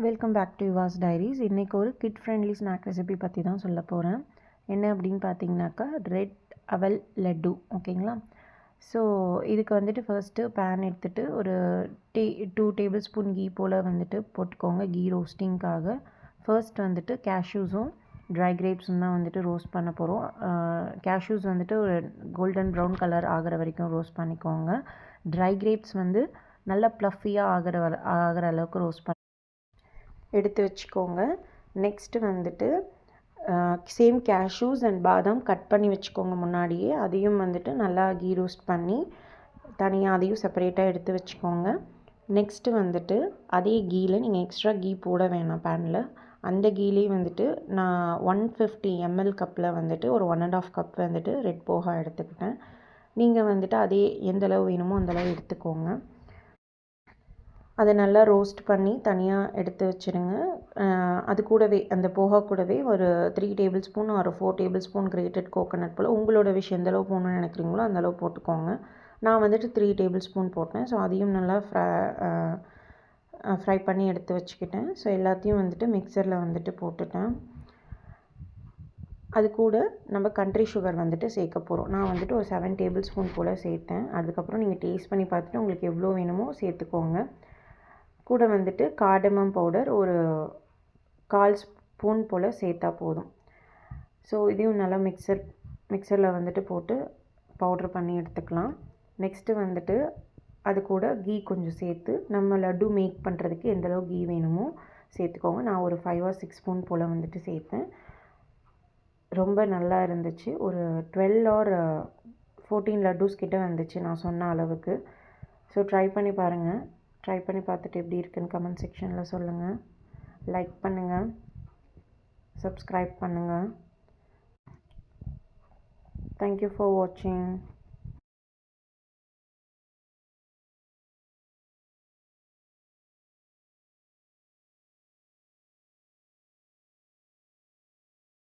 Welcome back to Yuva's diaries. இன்றைக்கி ஒரு kit friendly snack recipe பற்றி தான் சொல்ல போகிறேன். என்ன அப்படின்னு பார்த்தீங்கன்னாக்கா ரெட் அவல் லட்டு. ஓகேங்களா? ஸோ இதுக்கு வந்துட்டு ஃபர்ஸ்ட்டு பேன் எடுத்துகிட்டு ஒரு 2 டேபிள் ஸ்பூன் கீ போல் வந்துட்டு போட்டுக்கோங்க. கீ ரோஸ்டிங்காக ஃபர்ஸ்ட் வந்துட்டு கேஷ்யூஸும் ட்ரை கிரேப்ஸும் தான் வந்துட்டு ரோஸ்ட் பண்ண போகிறோம். கேஷ்யூஸ் வந்துட்டு ஒரு கோல்டன் ப்ரௌன் கலர் ஆகிற வரைக்கும் ரோஸ்ட் பண்ணிக்கோங்க. ட்ரை கிரேப்ஸ் வந்து நல்லா ப்ளஃபியாக ஆகிற அளவுக்கு ரோஸ்ட் பண்ணி எடுத்து வச்சுக்கோங்க. நெக்ஸ்ட்டு வந்துட்டு சேம் கேஷ்யூஸ் அண்ட் பாதாம் கட் பண்ணி வச்சுக்கோங்க முன்னாடியே. அதையும் வந்துட்டு நல்லா கீ ரோஸ்ட் பண்ணி தனியாக அதையும் செப்பரேட்டாக எடுத்து வச்சுக்கோங்க. நெக்ஸ்ட்டு வந்துட்டு அதே கீயில் நீங்கள் எக்ஸ்ட்ரா கீ போட வேணாம் பேனில். அந்த கீலே வந்துட்டு நான் 150 ml கப்பில் வந்துட்டு ஒரு 1.5 கப் வந்துட்டு ரெட் போஹா எடுத்துக்கிட்டேன். நீங்கள் வந்துட்டு அதே எந்த அளவு வேணுமோ அந்தளவு எடுத்துக்கோங்க. அதை நல்லா ரோஸ்ட் பண்ணி தனியாக எடுத்து வச்சுருங்க. அது கூடவே அந்த போஹா கூடவே ஒரு 3 டேபிள் ஸ்பூன் ஒரு 4 டேபிள் ஸ்பூன் கிரேட்டட் கோகோனட் போல் உங்களோட விஷ் எந்தளவு போடணும்னு நினைக்கிறீங்களோ அந்தளவு போட்டுக்கோங்க. நான் வந்துட்டு 3 டேபிள் ஸ்பூன் போட்டேன். ஸோ அதையும் நல்லா ஃப்ரை பண்ணி எடுத்து வச்சுக்கிட்டேன். ஸோ எல்லாத்தையும் வந்துட்டு மிக்சரில் வந்துட்டு போட்டுட்டேன். அது கூட நம்ம கண்ட்ரி சுகர் வந்துட்டு சேர்க்க போகிறோம். நான் வந்துட்டு ஒரு 7 டேபிள் ஸ்பூன் போல் சேர்த்தேன். அதுக்கப்புறம் நீங்கள் டேஸ்ட் பண்ணி பார்த்துட்டு உங்களுக்கு எவ்வளோ வேணுமோ சேர்த்துக்கோங்க. கூட வந்துட்டு கார்டமம் பவுடர் ஒரு 1/4 ஸ்பூன் போல் சேர்த்தா போதும். ஸோ இதையும் நல்லா மிக்சரில் வந்துட்டு போட்டு பவுட்ரு பண்ணி எடுத்துக்கலாம். நெக்ஸ்ட்டு வந்துட்டு அது கூட கீ கொஞ்சம் சேர்த்து நம்ம லட்டு மேக் பண்ணுறதுக்கு எந்தளவு கீ வேணுமோ சேர்த்துக்கோங்க. நான் ஒரு 5 or 6 ஸ்பூன் போல் வந்துட்டு சேர்த்தேன். ரொம்ப நல்லா இருந்துச்சு. ஒரு 12 or 14 லட்டூஸ் கிட்ட வந்துச்சு நான் சொன்ன அளவுக்கு. ஸோ ட்ரை பண்ணி பாருங்கள். ட்ரை பண்ணி பார்த்துட்டு எப்படி இருக்குன்னு கமெண்ட் செக்ஷனில் சொல்லுங்கள். லைக் பண்ணுங்கள், சப்ஸ்கிரைப் பண்ணுங்கள். தேங்க்யூ ஃபார் வாட்சிங்.